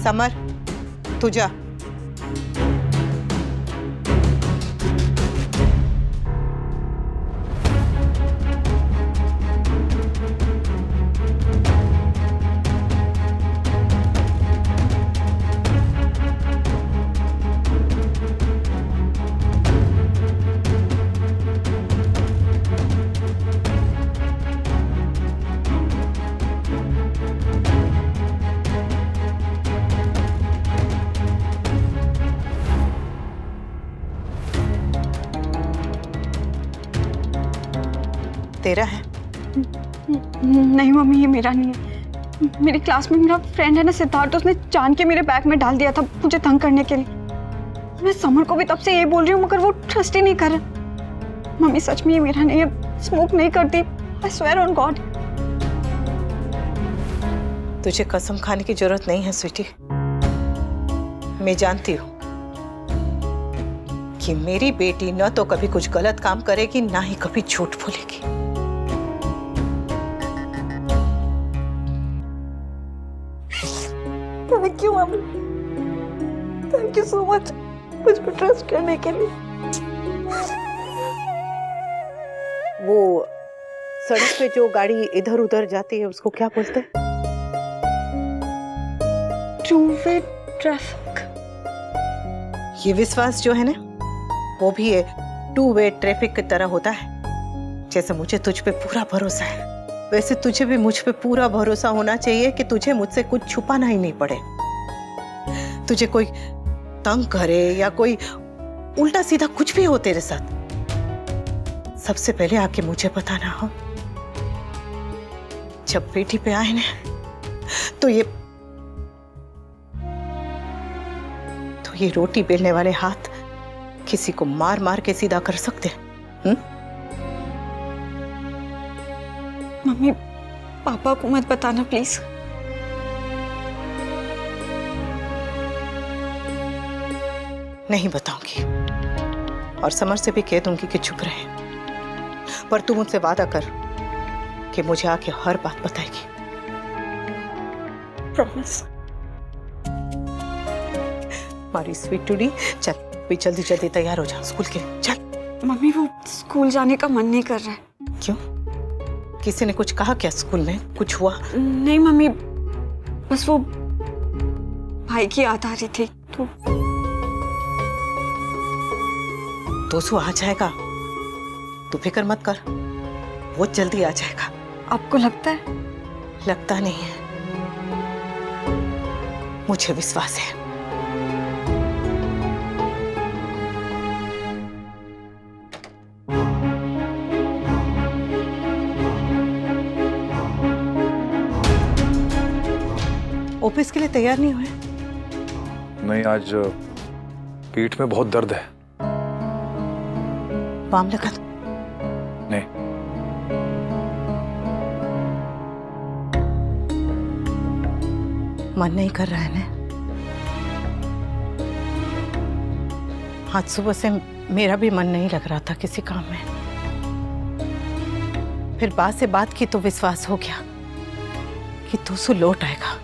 Summer, तू जा। तेरा है? नहीं मम्मी, ये मेरा नहीं है। मेरी क्लास में मेरा फ्रेंड है ना सिद्धार्थ, उसने जान के मेरे बैग में डाल दिया था मुझे तंग करने के लिए। मैं समर को भी तब से ये बोल रही हूँ मगर वो ट्रस्ट ही नहीं कर रहा। मम्मी सच में ये मेरा नहीं है, स्मोक नहीं करती, आई स्वेयर ऑन गॉड। तुझे कसम खाने की जरूरत नहीं है स्वीटी। मैं जानती हूँ कि मेरी बेटी न तो कभी कुछ गलत काम करेगी ना ही कभी झूठ बोलेगी। Thank you mummy, thank you so much मुझ पर ट्रस्ट करने के लिए। वो सड़क पे जो गाड़ी इधर उधर जाती है उसको क्या बोलते हैं? Two way traffic. ये विश्वास जो है ना, वो भी है टू वे ट्रैफिक की तरह होता है। जैसे मुझे तुझ पे पूरा भरोसा है, वैसे तुझे भी मुझ पे पूरा भरोसा होना चाहिए कि तुझे मुझसे कुछ छुपाना ही नहीं पड़े। तुझे कोई तंग करे या कोई उल्टा सीधा कुछ भी हो तेरे साथ, सबसे पहले आके मुझे बताना हो। जब बेटी पे आए ना तो ये रोटी बेलने वाले हाथ किसी को मार मार के सीधा कर सकते हैं। मम्मी पापा को मत बताना प्लीज। नहीं बताऊंगी और समर से भी कह दूंगी कि चुप रहे, पर तू मुझसे वादा कर कि मुझे आके हर बात बताएगी। प्रॉमिस। हमारी स्वीट टूडी, चल भी जल्दी जल्दी तैयार हो जा स्कूल के लिए, चल। मम्मी वो स्कूल जाने का मन नहीं कर रहा है। क्यों? किसी ने कुछ कहा क्या? स्कूल में कुछ हुआ? नहीं मम्मी, बस वो भाई की याद आ रही थी तो तोसू आ जाएगा, तू फिक्र मत कर, वो जल्दी आ जाएगा। आपको लगता है? लगता नहीं है, मुझे विश्वास है। ऑफिस के लिए तैयार नहीं हुए? नहीं, आज पीठ में बहुत दर्द है। बाम लगा दो। नहीं। मन नहीं कर रहा है ना? आज सुबह से मेरा भी मन नहीं लग रहा था किसी काम में, फिर बात से बात की तो विश्वास हो गया कि तोसू लौट आएगा।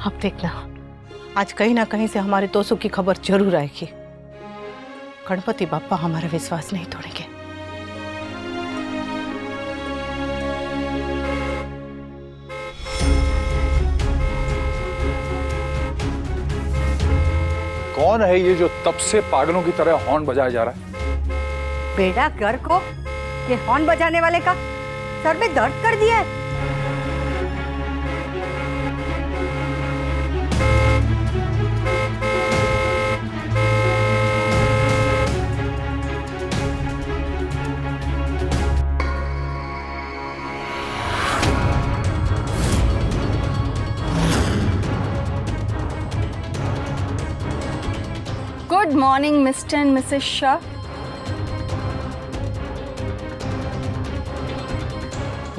अब देखना, आज कहीं ना कहीं से हमारे तोसू की खबर जरूर आएगी। गणपति बाप्पा हमारा विश्वास नहीं तोड़ेंगे। कौन है ये जो तब से पागलों की तरह हॉर्न बजाया जा रहा है? बेड़ा घर को ये हॉर्न बजाने वाले का सर में दर्द कर दिया है। Good morning Mr and Mrs Shah.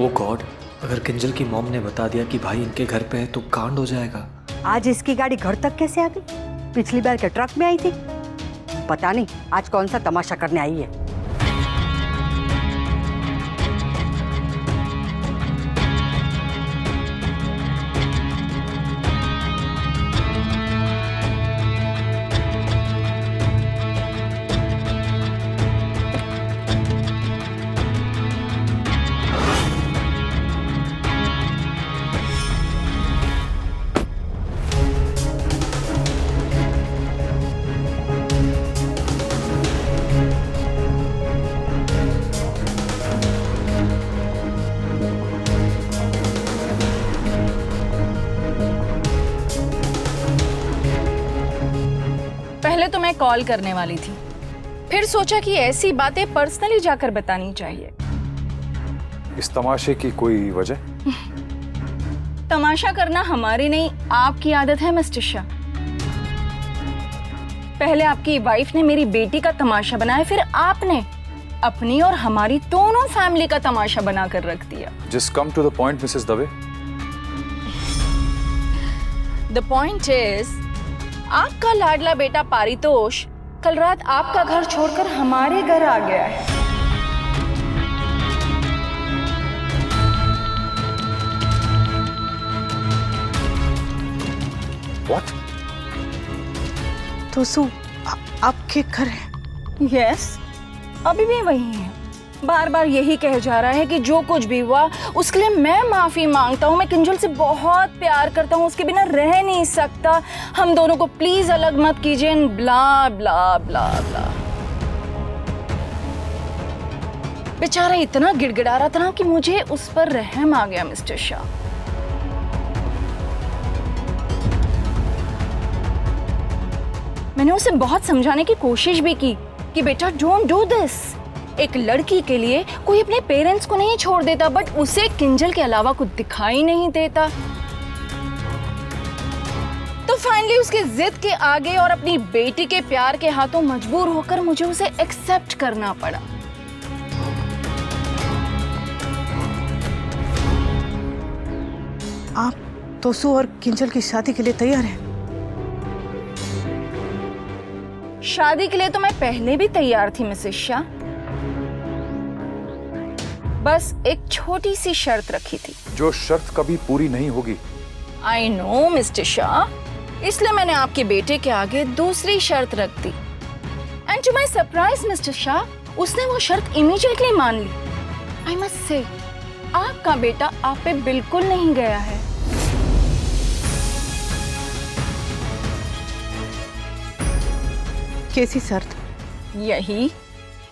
Oh God, अगर किंजल की मॉम ने बता दिया कि भाई इनके घर पे है तो कांड हो जाएगा। आज इसकी गाड़ी घर तक कैसे आ गई? पिछली बार के ट्रक में आई थी। पता नहीं आज कौन सा तमाशा करने आई है। पहले तो मैं कॉल करने वाली थी, फिर सोचा कि ऐसी बातें पर्सनली जाकर बतानी चाहिए। इस तमाशे की कोई वजह? तमाशा करना हमारी नहीं, आपकी आदत है मिस्टर शाह। पहले आपकी वाइफ ने मेरी बेटी का तमाशा बनाया, फिर आपने अपनी और हमारी दोनों फैमिली का तमाशा बनाकर रख दिया। Just come to the point Mrs Dave. The point is, आपका लाडला बेटा पारितोष कल रात आपका घर छोड़कर हमारे घर आ गया है। What? तोसू आपके घर है? यस, अभी भी वही है। बार बार यही कह जा रहा है कि जो कुछ भी हुआ उसके लिए मैं माफी मांगता हूँ, मैं किंजल से बहुत प्यार करता हूँ, उसके बिना रह नहीं सकता, हम दोनों को प्लीज अलग मत कीजिए, ब्ला ब्ला ब्ला ब्ला। बेचारा इतना गिड़गिड़ा रहा था ना कि मुझे उस पर रहम आ गया मिस्टर शाह। मैंने उसे बहुत समझाने की कोशिश भी की कि बेटा डोंट डू दिस। एक लड़की के लिए कोई अपने पेरेंट्स को नहीं छोड़ देता, बट उसे किंजल के अलावा कुछ दिखाई नहीं देता। तो फाइनली उसके जिद के आगे और अपनी बेटी के प्यार के हाथों मजबूर होकर मुझे उसे एक्सेप्ट करना पड़ा। आप तोसू और किंजल की शादी के लिए तैयार हैं? शादी के लिए तो मैं पहले भी तैयार थी मिसेस शाह, बस एक छोटी सी शर्त रखी थी। जो शर्त कभी पूरी नहीं होगी। आई नो मिस्टर शाह, इसलिए मैंने आपके बेटे के आगे दूसरी शर्त रख दी। And to my surprise mister Shah, उसने वो शर्त इमीडिएटली मान ली। आई मस्ट से, आपका बेटा आप पे बिल्कुल नहीं गया है। कैसी शर्त? यही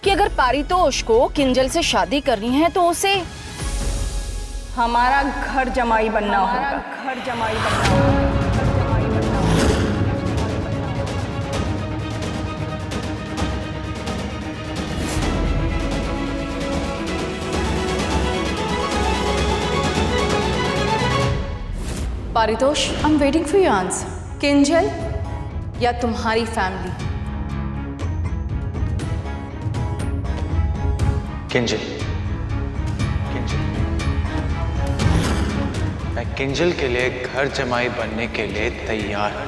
कि अगर पारितोष को किंजल से शादी करनी है तो उसे हमारा घर जमाई बनना होगा। घर जमाई बनना होगा। Paritosh, I am waiting for your answer. Kinjal या तुम्हारी फैमिली? किंजल। किंजल। मैं किंजल के लिए घर जमाई बनने के लिए तैयार हूं।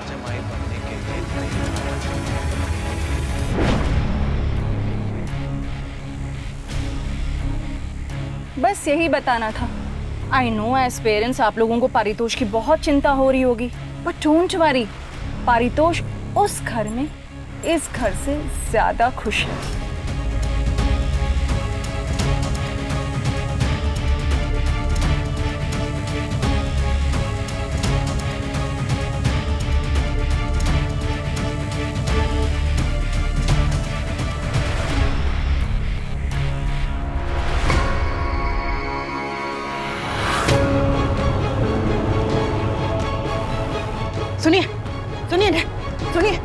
बस यही बताना था। आई नो एज पेरेंट्स आप लोगों को पारितोष की बहुत चिंता हो रही होगी, बट डोंट वरी, पारितोष उस घर में इस घर से ज्यादा खुश है। सुनिए सुनिए सुनिए,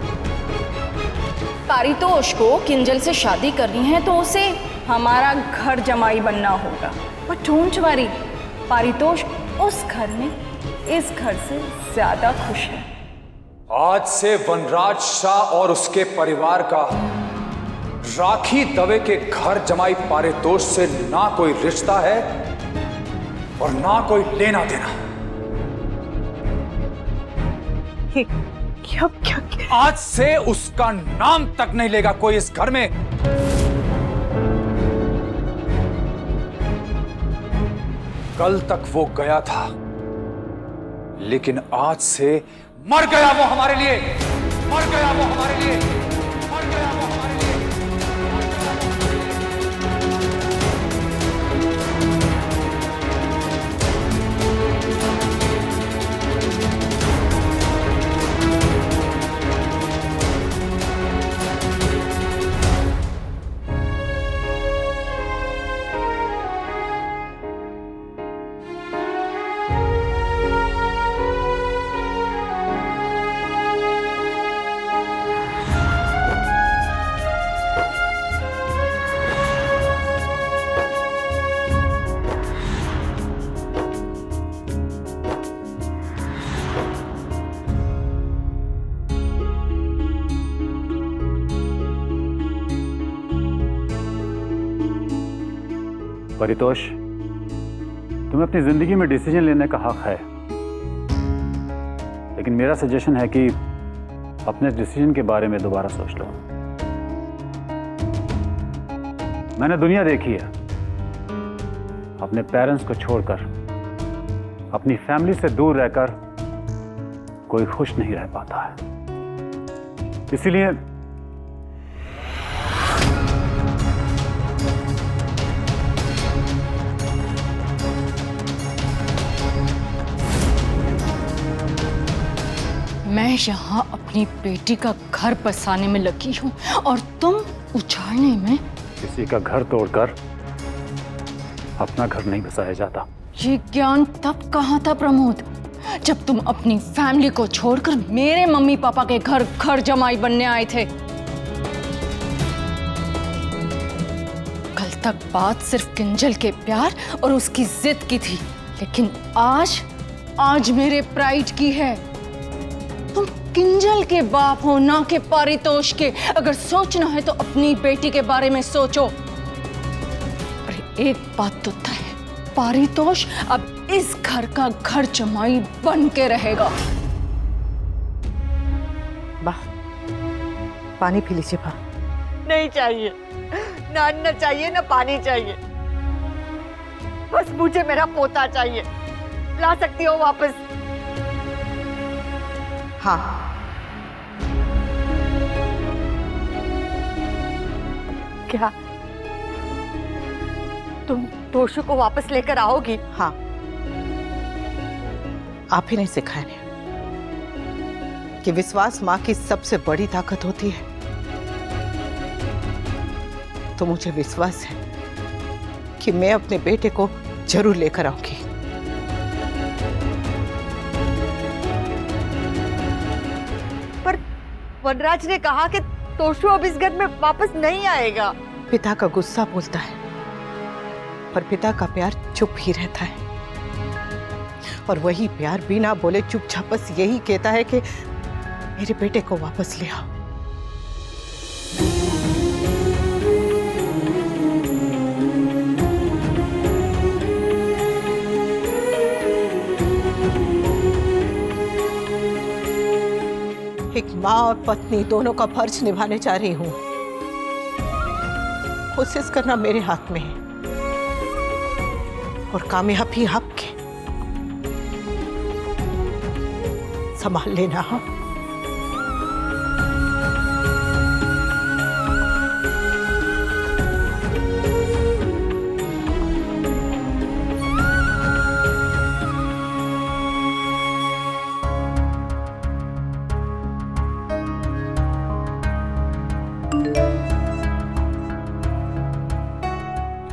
पारितोष को किंजल से शादी करनी है तो उसे हमारा घर जमाई बनना होगा, बट डोंट वरी, पारितोष उस घर में इस घर से ज्यादा खुश है। आज से वनराज शाह और उसके परिवार का राखी दवे के घर जमाई पारितोष से ना कोई रिश्ता है और ना कोई लेना देना। क्या क्या क्या? आज से उसका नाम तक नहीं लेगा कोई इस घर में। कल तक वो गया था, लेकिन आज से मर गया वो हमारे लिए, मर गया वो हमारे लिए, मर गया वो हमारे लिए। परितोष, तुम्हें अपनी जिंदगी में डिसीजन लेने का हक है, लेकिन मेरा सजेशन है कि अपने डिसीजन के बारे में दोबारा सोच लो। मैंने दुनिया देखी है, अपने पेरेंट्स को छोड़कर, अपनी फैमिली से दूर रहकर कोई खुश नहीं रह पाता है। इसीलिए मैं यहाँ अपनी बेटी का घर बसाने में लगी हूँ और तुम उछालने में। किसी का घर तोड़कर अपना घर नहीं बसाया जाता। ये ज्ञान तब कहाँ था प्रमोद, जब तुम अपनी फैमिली को छोड़कर मेरे मम्मी पापा के घर जमाई बनने आए थे। कल तक बात सिर्फ किंजल के प्यार और उसकी जिद की थी, लेकिन आज मेरे प्राइड की है। तुम किंजल के बाप हो, ना के पारितोष के। अगर सोचना है तो अपनी बेटी के बारे में सोचो। अरे एक बात तो तय है, पारितोष अब इस घर का घर जमाई बन के रहेगा। वाह, पानी पी लीजिए बा। नहीं चाहिए, ना अन्न चाहिए ना पानी चाहिए, बस मुझे मेरा पोता चाहिए। ला सकती हो वापस? हाँ, क्या तुम तोशु को वापस लेकर आओगी? हाँ, आप ही ने सिखाया कि विश्वास माँ की सबसे बड़ी ताकत होती है। तो मुझे विश्वास है कि मैं अपने बेटे को जरूर लेकर आऊंगी। पर वनराज ने कहा कि तोशु अब इस घर में वापस नहीं आएगा। पिता का गुस्सा बोलता है, पर पिता का प्यार चुप ही रहता है। और वही प्यार बिना बोले चुपचाप बस यही कहता है कि मेरे बेटे को वापस ले आओ। एक माँ और पत्नी दोनों का फर्ज निभाने जा रही हूँ। कोशिश करना मेरे हाथ में है और कामयाबी आपके। संभाल लेना। हाँ,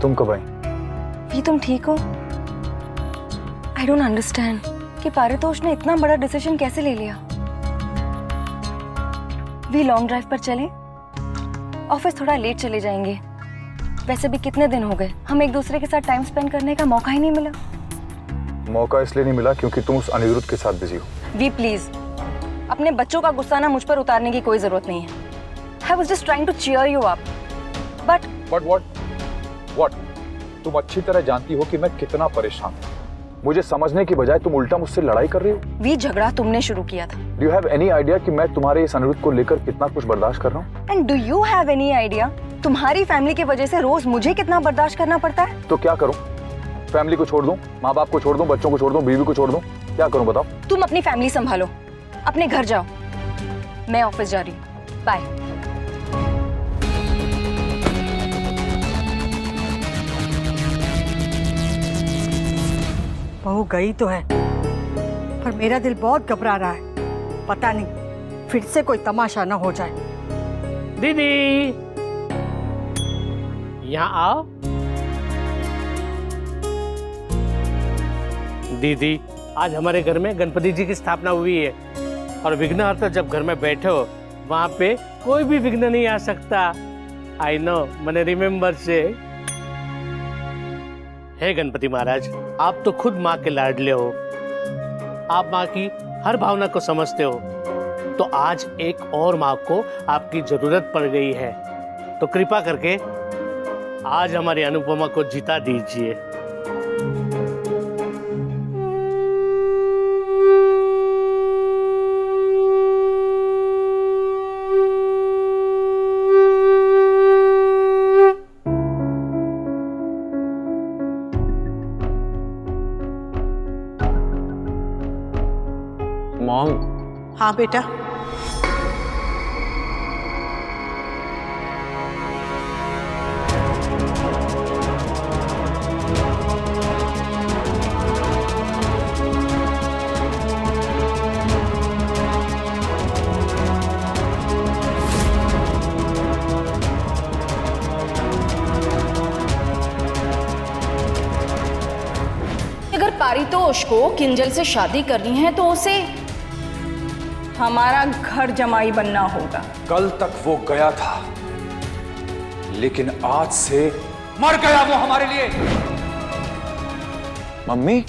तुम कब आई? भी तुम ठीक हो? आई डोंट अंडरस्टैंड कि पारितोष ने इतना बड़ा डिसीजन कैसे ले लिया। भी लॉन्ग ड्राइव पर चलें? ऑफिस थोड़ा लेट चले जाएंगे। वैसे भी कितने दिन हो गए हम एक दूसरे के साथ टाइम स्पेंड करने का मौका ही नहीं मिला। मौका इसलिए नहीं मिला क्योंकि तुम उस अनिरुद्ध के साथ बिजी हो। वी प्लीज, अपने बच्चों का गुस्सा ना मुझ पर उतारने की कोई जरूरत नहीं है। I was just trying to cheer you up. But what? तुम अच्छी तरह जानती हो कि मैं कितना परेशान हूँ। मुझे समझने की बजाय तुम उल्टा मुझसे लड़ाई कर रही हो। वी झगड़ा तुमने शुरू किया था। Do you have any idea कि मैं तुम्हारे इस अनिरुद्ध को लेकर कितना कुछ बर्दाश्त कर रहा हूँ? And do you have any idea तुम्हारी फैमिली की वजह से रोज मुझे कितना बर्दाश्त करना पड़ता है? तो क्या करूँ? फैमिली को छोड़ दूँ, माँ बाप को छोड़ दूँ, बच्चों को छोड़ दूँ, बीवी को छोड़ दूँ? क्या करूँ बताओ? तुम अपनी फैमिली संभालो, अपने घर जाओ। मैं ऑफिस जा रही हूँ। बाय। बहू गई तो है, पर मेरा दिल बहुत घबरा रहा है। पता नहीं फिर से कोई तमाशा ना हो जाए। दीदी, यहाँ आओ। दीदी, आज हमारे घर में गणपति जी की स्थापना हुई है और विघ्नहर्ता जब घर में बैठे हो वहां पे कोई भी विघ्न नहीं आ सकता। आई नो, मैंने रिमेम्बर से। हे गणपति महाराज, आप तो खुद माँ के लाडले हो। आप माँ की हर भावना को समझते हो, तो आज एक और माँ को आपकी जरूरत पड़ गई है। तो कृपा करके आज हमारी अनुपमा को जिता दीजिए। मॉम, हाँ बेटा, अगर पारितोष को किंजल से शादी करनी है तो उसे हमारा घर जमाई बनना होगा। कल तक वो गया था, लेकिन आज से मर गया वो हमारे लिए। मम्मी,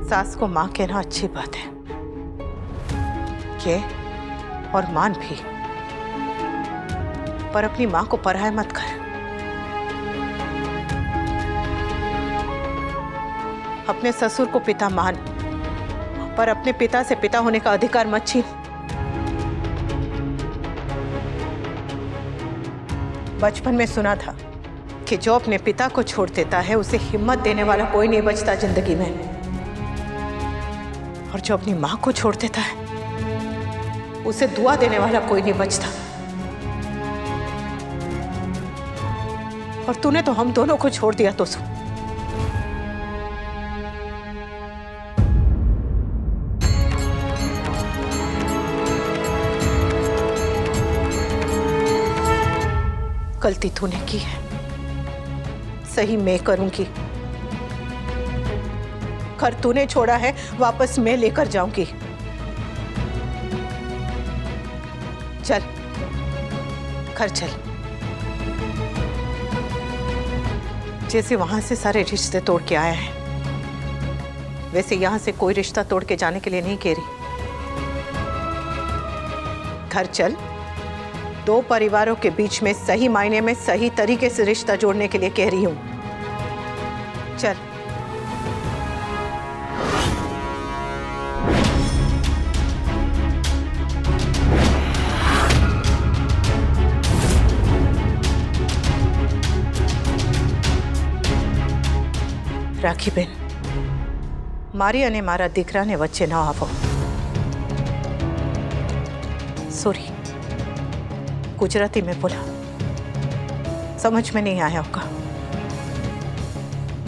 सास को माँ कहना अच्छी बात है, कह और मान भी, पर अपनी माँ को पराया मत कर। अपने ससुर को पिता मान, पर अपने पिता से पिता होने का अधिकार मत छीन। बचपन में सुना था कि जो अपने पिता को छोड़ देता है उसे हिम्मत देने वाला कोई नहीं बचता जिंदगी में, और जो अपनी माँ को छोड़ देता है उसे दुआ देने वाला कोई नहीं बचता। और तूने तो हम दोनों को छोड़ दिया तो गलती तूने की है, सही मैं करूंगी। घर तूने छोड़ा है वापस मैं लेकर जाऊंगी। चल घर चल। जैसे वहां से सारे रिश्ते तोड़ के आया है, वैसे यहां से कोई रिश्ता तोड़ के जाने के लिए नहीं कह रही। घर चल, दो परिवारों के बीच में सही मायने में सही तरीके से रिश्ता जोड़ने के लिए कह रही हूं। चल। राखी बेन, मारी अने मारा दीकरा ने वच्चे न आवो। सॉरी, गुजराती में बोला, समझ में नहीं आया होगा।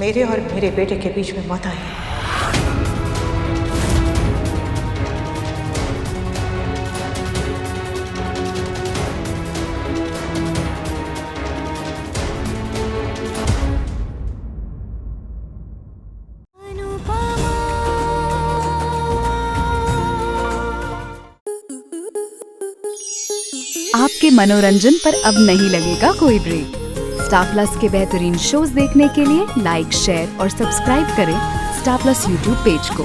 मेरे और मेरे बेटे के बीच में मत आइए। आपके मनोरंजन पर अब नहीं लगेगा कोई ब्रेक। स्टार प्लस के बेहतरीन शोज देखने के लिए लाइक, शेयर और सब्सक्राइब करें स्टार प्लस यूट्यूब पेज को।